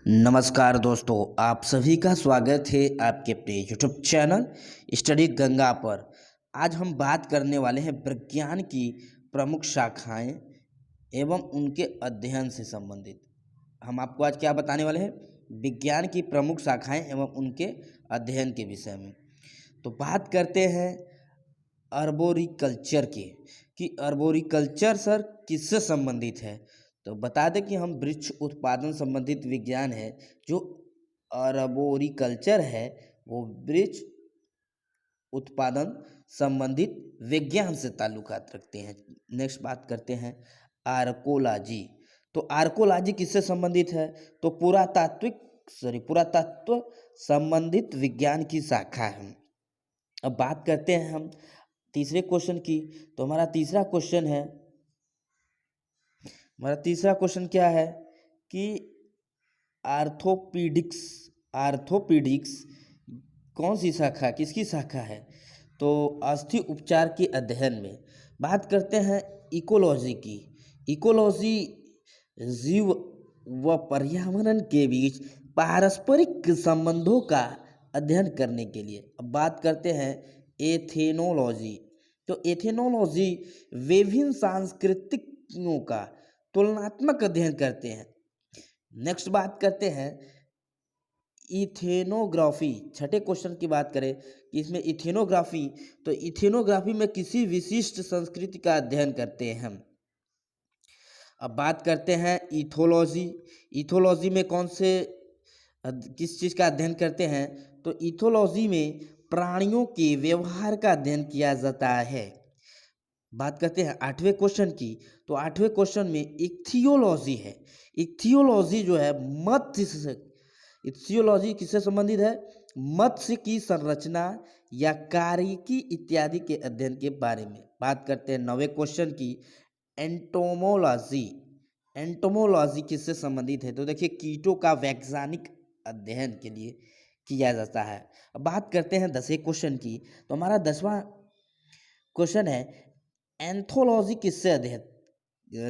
नमस्कार दोस्तों, आप सभी का स्वागत है आपके अपने यूट्यूब चैनल स्टडी गंगा पर। आज हम बात करने वाले हैं विज्ञान की प्रमुख शाखाएं एवं उनके अध्ययन से संबंधित। हम आपको आज क्या बताने वाले हैं? विज्ञान की प्रमुख शाखाएं एवं उनके अध्ययन के विषय में। तो बात करते हैं अर्बोरिकल्चर की कि अर्बोरिकल्चर सर किससे संबंधित है। तो बता दें कि हम वृक्ष उत्पादन संबंधित विज्ञान है। जो अर्बोरिकल्चर है वो वृक्ष उत्पादन संबंधित विज्ञान से ताल्लुकात रखते हैं। नेक्स्ट बात करते हैं आर्कोलॉजी। तो आर्कोलॉजी किससे संबंधित है? तो पुरातत्व संबंधित विज्ञान की शाखा है। अब बात करते हैं हम तीसरे क्वेश्चन की। तो हमारा तीसरा क्वेश्चन क्या है कि आर्थोपीडिक्स कौन सी शाखा, किसकी शाखा है? तो अस्थि उपचार के अध्ययन में। बात करते हैं इकोलॉजी की। इकोलॉजी जीव व पर्यावरण के बीच पारस्परिक संबंधों का अध्ययन करने के लिए। अब बात करते हैं एथेनोलॉजी। तो एथेनोलॉजी विभिन्न सांस्कृतिकों का तुलनात्मक अध्ययन करते हैं। नेक्स्ट बात करते हैं इथेनोग्राफी। छठे क्वेश्चन की बात करें कि इसमें इथेनोग्राफी, तो इथेनोग्राफी में किसी विशिष्ट संस्कृति का अध्ययन करते हैं हम। अब बात करते हैं इथोलॉजी। इथोलॉजी में किस चीज़ का अध्ययन करते हैं? तो इथोलॉजी में प्राणियों के व्यवहार का अध्ययन किया जाता है। बात करते हैं आठवें क्वेश्चन की। तो आठवें क्वेश्चन में इक्थियोलॉजी है। इक्थियोलॉजी जो है इक्थियोलॉजी किससे संबंधित है? मत्स्य की संरचना या कार्यकी इत्यादि के अध्ययन के बारे में। बात करते हैं नौवें क्वेश्चन की एंटोमोलॉजी। एंटोमोलॉजी किससे संबंधित है? तो देखिए कीटों का वैज्ञानिक अध्ययन के लिए किया जाता है। अब बात करते हैं 10वें क्वेश्चन की। तो हमारा 10वां क्वेश्चन है एंथोलॉजी किससे अध्ययन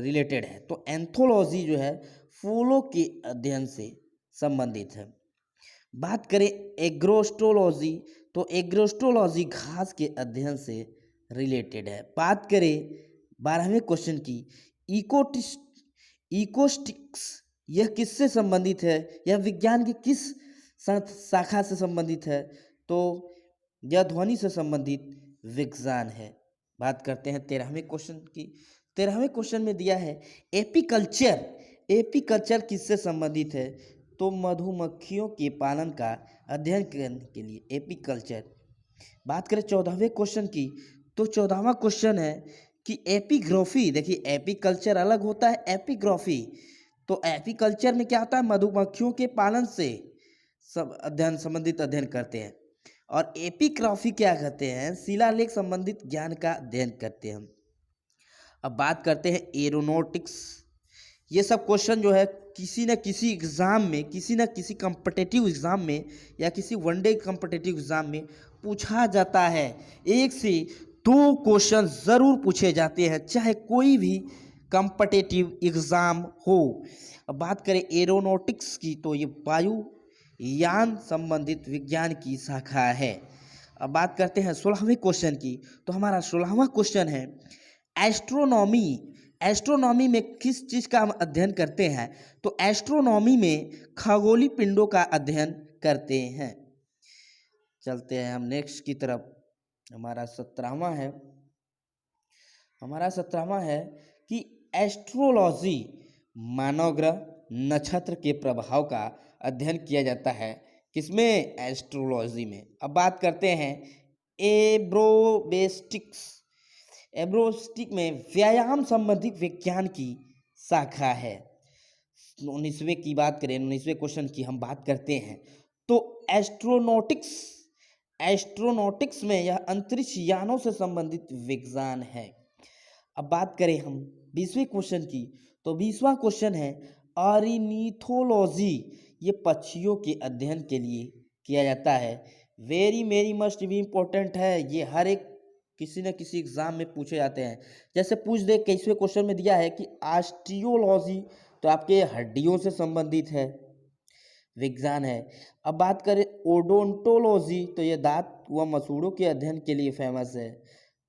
रिलेटेड है? तो एंथोलॉजी जो है फूलों के अध्ययन से संबंधित है। बात करें एग्रोस्टोलॉजी, तो एग्रोस्टोलॉजी घास के अध्ययन से रिलेटेड है। बात करें 12वें क्वेश्चन की इकोस्टिक्स, यह किससे संबंधित है? यह विज्ञान की किस शाखा से संबंधित है? तो यह ध्वनि से संबंधित विज्ञान है। बात करते हैं 13वें क्वेश्चन की। 13वें क्वेश्चन में दिया है एपीकल्चर। एपीकल्चर किससे संबंधित है? तो मधुमक्खियों के पालन का अध्ययन करने के लिए एपीकल्चर। बात करें 14वें क्वेश्चन की। तो 14वां क्वेश्चन है कि एपीग्राफी। देखिए एपीकल्चर अलग होता है एपीग्राफी। तो एपीकल्चर में क्या होता है? मधुमक्खियों के पालन से संबंधित अध्ययन करते हैं। और एपिग्राफी क्या कहते हैं? शिलालेख संबंधित ज्ञान का अध्ययन करते हैं। अब बात करते हैं एरोनॉटिक्स। ये सब क्वेश्चन जो है किसी न किसी एग्ज़ाम में, किसी न किसी कॉम्पिटिटिव एग्ज़ाम में या किसी वनडे कॉम्पिटिटिव एग्ज़ाम में पूछा जाता है। 1 से 2 क्वेश्चन ज़रूर पूछे जाते हैं, चाहे कोई भी कॉम्पिटिटिव एग्ज़ाम हो। अब बात करें एरोनॉटिक्स की, तो ये वायुयान संबंधित विज्ञान की शाखा है। अब बात करते हैं 16वें क्वेश्चन की। तो हमारा 16वां क्वेश्चन है एस्ट्रोनॉमी। एस्ट्रोनॉमी में किस चीज़ का हम अध्ययन करते हैं? तो एस्ट्रोनॉमी में खगोलीय पिंडों का अध्ययन करते हैं। चलते हैं हम नेक्स्ट की तरफ। हमारा 17वां है कि एस्ट्रोलॉजी मानव ग्रह नक्षत्र के प्रभाव का अध्ययन किया जाता है। किसमें? एस्ट्रोलॉजी में। अब बात करते हैं एब्रोस्टिक में व्यायाम संबंधित विज्ञान की शाखा है। 19वें की बात करें, 19वें क्वेश्चन की हम बात करते हैं। तो एस्ट्रोनॉटिक्स में यह अंतरिक्ष यानों से संबंधित विज्ञान है। अब बात करें हम 20वें क्वेश्चन की। तो 20वां क्वेश्चन है ऑर्निथोलॉजी। ये पक्षियों के अध्ययन के लिए किया जाता है। वेरी मस्ट भी इम्पोर्टेंट है। ये हर एक किसी न किसी एग्जाम में पूछे जाते हैं। जैसे पूछ दे 21वें क्वेश्चन में दिया है कि ऑस्टियोलॉजी, तो आपके हड्डियों से संबंधित है। विज्ञान है। अब बात करें ओडोंटोलॉजी, तो ये दांत व मसूड़ों के अध्ययन के लिए फेमस है।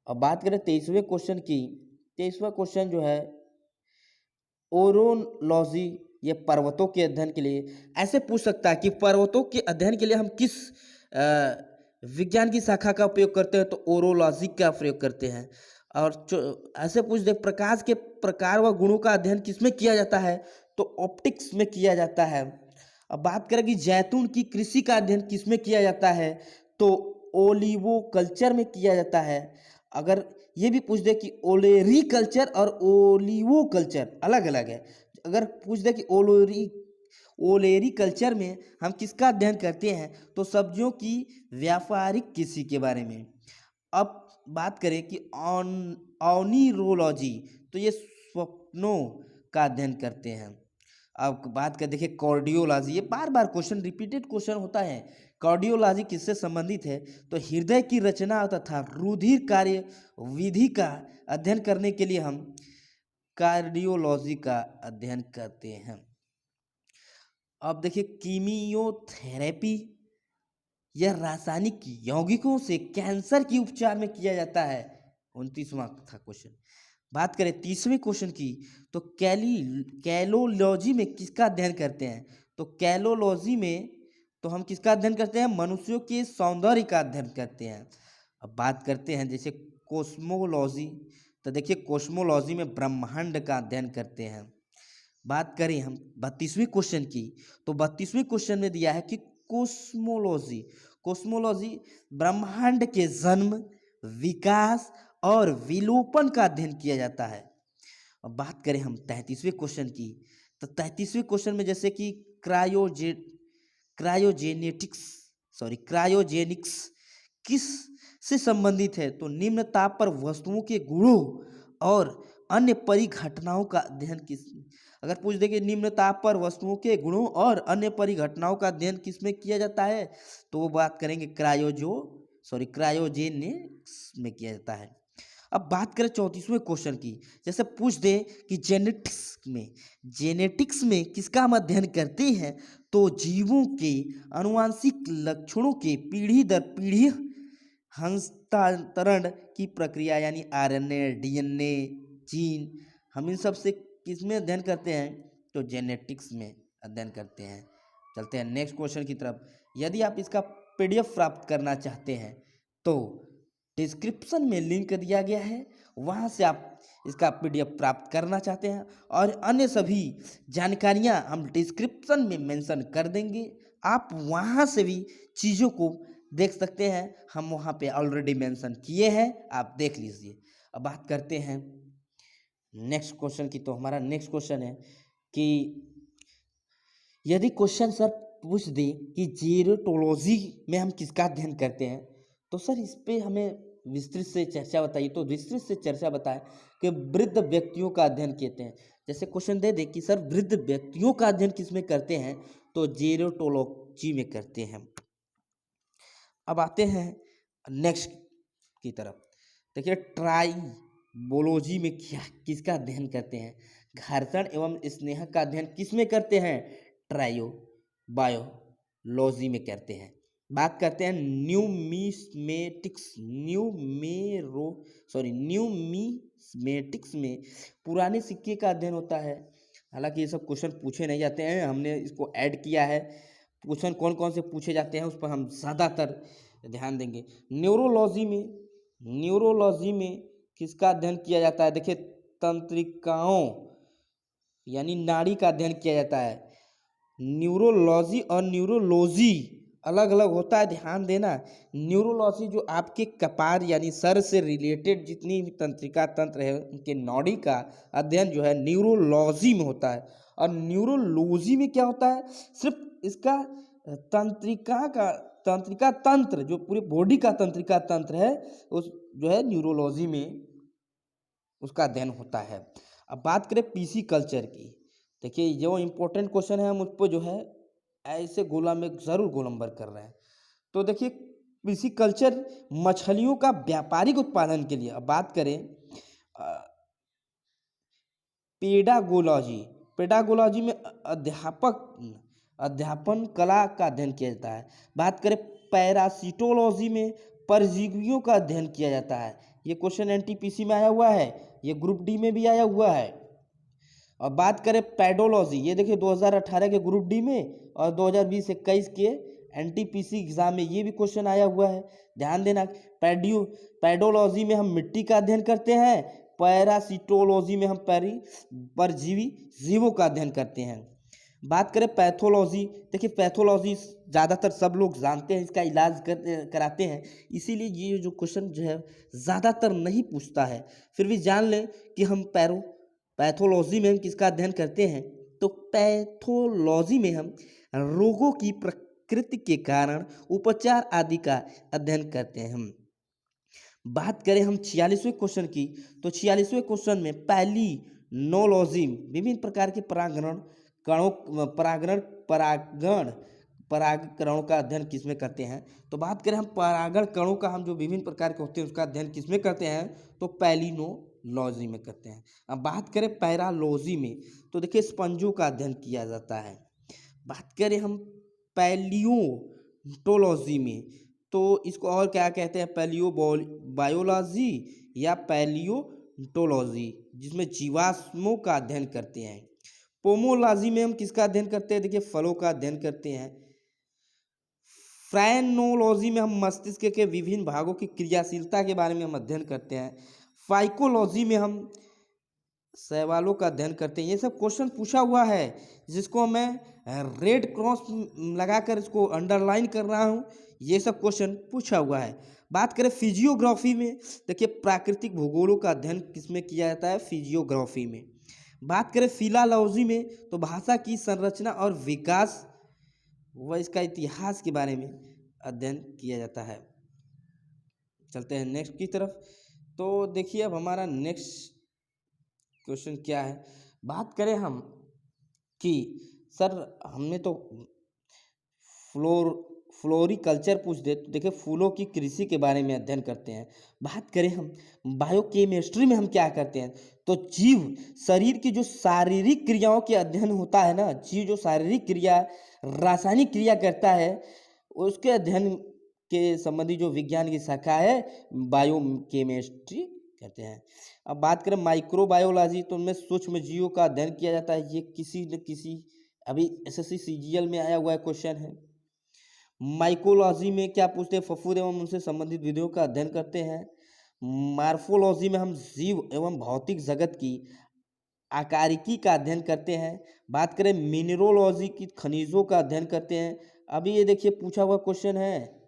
अब बात करें 23वें क्वेश्चन की, 23वां क्वेश्चन जो है ओरोलॉजी, ये पर्वतों के अध्ययन के लिए। ऐसे पूछ सकता है कि पर्वतों के अध्ययन के लिए हम किस विज्ञान की शाखा का उपयोग करते हैं, तो ओरोलॉजी का प्रयोग करते हैं। और ऐसे पूछ दे प्रकाश के प्रकार व गुणों का अध्ययन किसमें किया जाता है, तो ऑप्टिक्स में किया जाता है। अब बात करें कि जैतून की कृषि का अध्ययन किसमें किया जाता है, तो ओलिवो कल्चर में किया जाता है। अगर ये भी पूछ दे कि ओलेरी कल्चर और ओलिवो कल्चर अलग अलग है, अगर पूछ दे कि ओलेरी कल्चर में हम किसका अध्ययन करते हैं, तो सब्जियों की व्यापारिक कृषि के बारे में। अब बात करें कि ऑनिरोलॉजी, तो ये स्वप्नों का अध्ययन करते हैं। अब बात कर देखिए कार्डियोलॉजी, ये बार बार क्वेश्चन रिपीटेड क्वेश्चन होता है। कार्डियोलॉजी किससे संबंधित है, तो हृदय की रचना तथा रुधिर कार्य विधि का अध्ययन करने के लिए हम कार्डियोलॉजी का अध्ययन करते हैं। अब देखिए कीमियोथेरेपी, यह रासायनिक यौगिकों से कैंसर की उपचार में किया जाता है। 29वां था क्वेश्चन। बात करें 30वें क्वेश्चन की, तो कैलोलॉजी में किसका अध्ययन करते हैं, तो कैलोलॉजी में तो हम किसका अध्ययन करते हैं, मनुष्यों के सौंदर्य का अध्ययन करते हैं। अब बात करते हैं जैसे कोस्मोलॉजी, तो देखिए कोस्मोलॉजी में ब्रह्मांड का अध्ययन करते हैं। बात करें हम 32वें क्वेश्चन की, तो 32वें क्वेश्चन में दिया है कि कोस्मोलॉजी, कोस्मोलॉजी ब्रह्मांड के जन्म, विकास और विलोपन का अध्ययन किया जाता है। अब बात करें हम 33वें क्वेश्चन की, तो 33वें क्वेश्चन में जैसे कि क्रायोजेनिक्स किस से संबंधित है, तो निम्न ताप पर वस्तुओं के गुणों और अन्य परिघटनाओं का अध्ययन किस, अगर पूछ दे कि निम्न ताप पर वस्तुओं के गुणों और अन्य परिघटनाओं का अध्ययन किसमें किया जाता है, तो वो बात करेंगे क्रायोजेनिक्स में किया जाता है। अब बात करें 34वें क्वेश्चन की, जैसे पूछ दे कि जेनेटिक्स में किसका हम अध्ययन करते हैं, तो जीवों के अनुवांशिक लक्षणों के पीढ़ी दर पीढ़ी हस्तांतरण की प्रक्रिया, यानी आरएनए, डीएनए, जीन, हम इन सब से किसमें अध्ययन करते हैं, तो जेनेटिक्स में अध्ययन करते हैं। चलते हैं नेक्स्ट क्वेश्चन की तरफ। यदि आप इसका पीडीएफ प्राप्त करना चाहते हैं, तो डिस्क्रिप्शन में लिंक दिया गया है, वहाँ से आप इसका पीडीएफ प्राप्त करना चाहते हैं, और अन्य सभी जानकारियाँ हम डिस्क्रिप्शन में मेंशन कर देंगे, आप वहाँ से भी चीज़ों को देख सकते हैं। हम वहाँ पे ऑलरेडी मेंशन किए हैं, आप देख लीजिए। अब बात करते हैं नेक्स्ट क्वेश्चन की, तो हमारा नेक्स्ट क्वेश्चन है कि यदि क्वेश्चन सर पूछ दे कि जीरोटोलॉजी में हम किसका अध्ययन करते हैं, तो सर इस पे हमें विस्तृत से चर्चा बताइए, तो विस्तृत से चर्चा बताएं कि वृद्ध व्यक्तियों का अध्ययन कहते हैं। जैसे क्वेश्चन दे दे कि सर वृद्ध व्यक्तियों का अध्ययन किस में करते हैं, तो जीरोटोलॉजी में करते हैं। अब आते हैं नेक्स्ट की तरफ। देखिए ट्राइबोलॉजी में क्या किसका अध्ययन करते हैं, घर्षण एवं स्नेह का अध्ययन किस में करते हैं, बायोलॉजी में करते हैं। बात करते हैं न्यूमिस्मेटिक्स में पुराने सिक्के का अध्ययन होता है। हालांकि ये सब क्वेश्चन पूछे नहीं जाते हैं, हमने इसको ऐड किया है। क्वेश्चन कौन कौन से पूछे जाते हैं उस पर हम ज़्यादातर ध्यान देंगे। न्यूरोलॉजी में किसका अध्ययन किया जाता है, देखिए तंत्रिकाओं यानी नाड़ी का अध्ययन किया जाता है। न्यूरोलॉजी और न्यूरोलॉजी अलग अलग होता है, ध्यान देना। न्यूरोलॉजी जो आपके कपार यानी सर से रिलेटेड जितनी भी तंत्रिका तंत्र है, उनके नाड़ी का अध्ययन जो है न्यूरोलॉजी में होता है। और न्यूरोलॉजी में क्या होता है, सिर्फ इसका तंत्रिका तंत्र जो पूरी बॉडी का तंत्रिका तंत्र है, उस जो है न्यूरोलॉजी में उसका अध्ययन होता है। अब बात करें पीसी कल्चर की, देखिए जो इम्पोर्टेंट क्वेश्चन है हम उस पर जो है ऐसे गोला में ज़रूर गोलंबर कर रहे हैं। तो देखिए पीसी कल्चर मछलियों का व्यापारिक उत्पादन के लिए। अब बात करें पेडागोलॉजी में अध्यापन कला का अध्ययन किया जाता है। बात करें पैरासिटोलॉजी में परजीवियों का अध्ययन किया जाता है। ये क्वेश्चन एनटीपीसी में आया हुआ है, ये ग्रुप डी में भी आया हुआ है। और बात करें पैडोलॉजी, ये देखिए 2018 के ग्रुप डी में और 2020-21 के एनटीपीसी एग्जाम में ये भी क्वेश्चन आया हुआ है। ध्यान देना, पैडोलॉजी में हम मिट्टी का अध्ययन करते हैं, पैरासिटोलॉजी में हम परजीवी जीवों का अध्ययन करते हैं। बात करें पैथोलॉजी, देखिए पैथोलॉजी ज़्यादातर सब लोग जानते हैं, इसका इलाज कराते हैं, इसीलिए ये जो क्वेश्चन जो है ज़्यादातर नहीं पूछता है। फिर भी जान लें कि हम पैथोलॉजी में हम किसका अध्ययन करते हैं, तो पैथोलॉजी में हम रोगों की प्रकृति के कारण उपचार आदि का अध्ययन करते हैं हम। बात करें हम 46वें क्वेश्चन की, तो 46वें क्वेश्चन में पैलिनोलॉजी विभिन्न प्रकार के परागकणों का अध्ययन किसमें करते हैं। तो बात करें हम परागण कणों का, हम जो विभिन्न प्रकार के होते हैं उसका अध्ययन किसमें करते हैं, तो पैलिनोलॉजी में करते हैं। अब बात करें पैरालॉजी में, तो देखिए स्पंजों का अध्ययन किया जाता है। बात करें हम पैलियोटोलॉजी में, तो इसको और क्या कहते हैं, बायोलॉजी या पैलियोटोलॉजी, जिसमें जीवाश्मों का अध्ययन करते हैं। पोमोलॉजी में हम किसका अध्ययन करते हैं, देखिए फलों का अध्ययन करते हैं। फ्रायनोलॉजी में हम मस्तिष्क के विभिन्न भागों की क्रियाशीलता के बारे में हम अध्ययन करते हैं। फाइकोलॉजी में हम शैवालों का अध्ययन करते हैं। ये सब क्वेश्चन पूछा हुआ है, जिसको मैं रेड क्रॉस लगाकर इसको अंडरलाइन कर रहा हूँ, ये सब क्वेश्चन पूछा हुआ है। बात करें फिजियोग्राफी में, देखिए प्राकृतिक भूगोलों का अध्ययन किसमें किया जाता है, फिजियोग्राफी में। बात करें फिलालॉजी में, तो भाषा की संरचना और विकास व इसका इतिहास के बारे में अध्ययन किया जाता है। चलते हैं नेक्स्ट की तरफ। तो देखिए अब हमारा नेक्स्ट क्वेश्चन क्या है। बात करें हम कि सर हमने तो फ्लोरिकल्चर पूछ दे, तो देखिए फूलों की कृषि के बारे में अध्ययन करते हैं। बात करें हम बायोकेमिस्ट्री में हम क्या करते हैं, तो जीव शरीर की जो शारीरिक क्रियाओं के अध्ययन होता है ना, जीव जो शारीरिक क्रिया रासायनिक क्रिया करता है उसके अध्ययन के संबंधी जो विज्ञान की शाखा है बायोकेमिस्ट्री कहते हैं। अब बात करें माइक्रोबायोलॉजी, तो उनमें सूक्ष्म जीवों का अध्ययन किया जाता है। ये किसी न किसी अभी एसएससी सीजीएल में आया हुआ क्वेश्चन है। माइकोलॉजी में क्या पूछते हैं, फफूंद एवं उनसे संबंधित विधियों का अध्ययन करते हैं। मार्फोलॉजी में हम जीव एवं भौतिक जगत की आकारिकी का अध्ययन करते हैं। बात करें मिनरोलॉजी की, खनिजों का अध्ययन करते हैं। अभी ये देखिए पूछा हुआ क्वेश्चन है,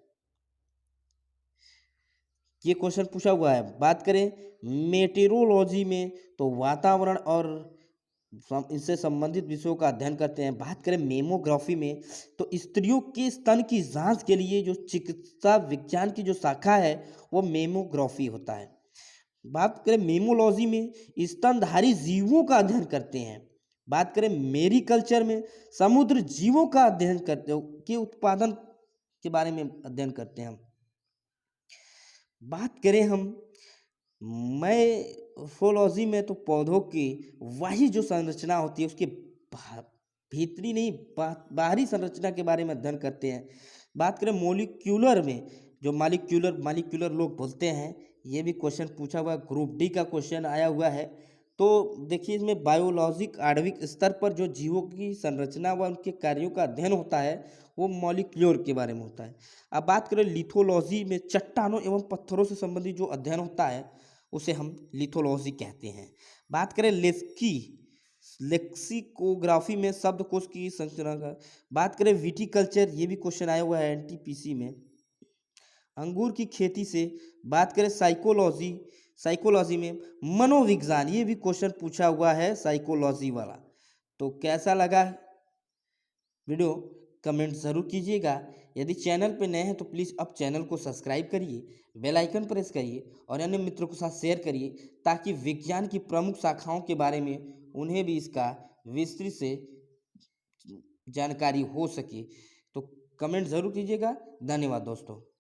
ये क्वेश्चन पूछा हुआ है। बात करें मेटेरोलॉजी में, तो वातावरण और इससे संबंधित विषयों का अध्ययन करते हैं। बात करें मेमोग्राफी में, तो स्त्रियों के स्तन की जांच के लिए जो चिकित्सा विज्ञान की जो शाखा है वो मेमोग्राफी होता है। बात करें मेमोलॉजी में, स्तनधारी जीवों का अध्ययन करते हैं। बात करें मेरिकल्चर में, समुद्र जीवों का अध्ययन करते के उत्पादन के बारे में अध्ययन करते हैं हम। बात करें हम माइफोलॉजी में, तो पौधों की वही जो संरचना होती है उसके भीतरी नहीं बाहरी संरचना के बारे में अध्ययन करते हैं। बात करें मॉलिक्यूलर में, जो मालिक्यूलर लोग बोलते हैं, ये भी क्वेश्चन पूछा हुआ, ग्रुप डी का क्वेश्चन आया हुआ है। तो देखिए इसमें बायोलॉजिक आणविक स्तर पर जो जीवों की संरचना व उनके कार्यों का अध्ययन होता है वो मॉलिक्यूलर के बारे में होता है। अब बात करें लिथोलॉजी में, चट्टानों एवं पत्थरों से संबंधित जो अध्ययन होता है उसे हम लिथोलॉजी कहते हैं। बात करें लेक्सिकोग्राफी में, शब्दकोश की संरचना का। बात करें विटीकल्चर, ये भी क्वेश्चन आया हुआ है एनटीपीसी में, अंगूर की खेती से। बात करें साइकोलॉजी में मनोविज्ञान, ये भी क्वेश्चन पूछा हुआ है साइकोलॉजी वाला। तो कैसा लगा वीडियो कमेंट ज़रूर कीजिएगा। यदि चैनल पे नए हैं तो प्लीज़ अब चैनल को सब्सक्राइब करिए, बेल आइकन प्रेस करिए और अन्य मित्रों के साथ शेयर करिए, ताकि विज्ञान की प्रमुख शाखाओं के बारे में उन्हें भी इसका विस्तृत से जानकारी हो सके। तो कमेंट ज़रूर कीजिएगा। धन्यवाद दोस्तों।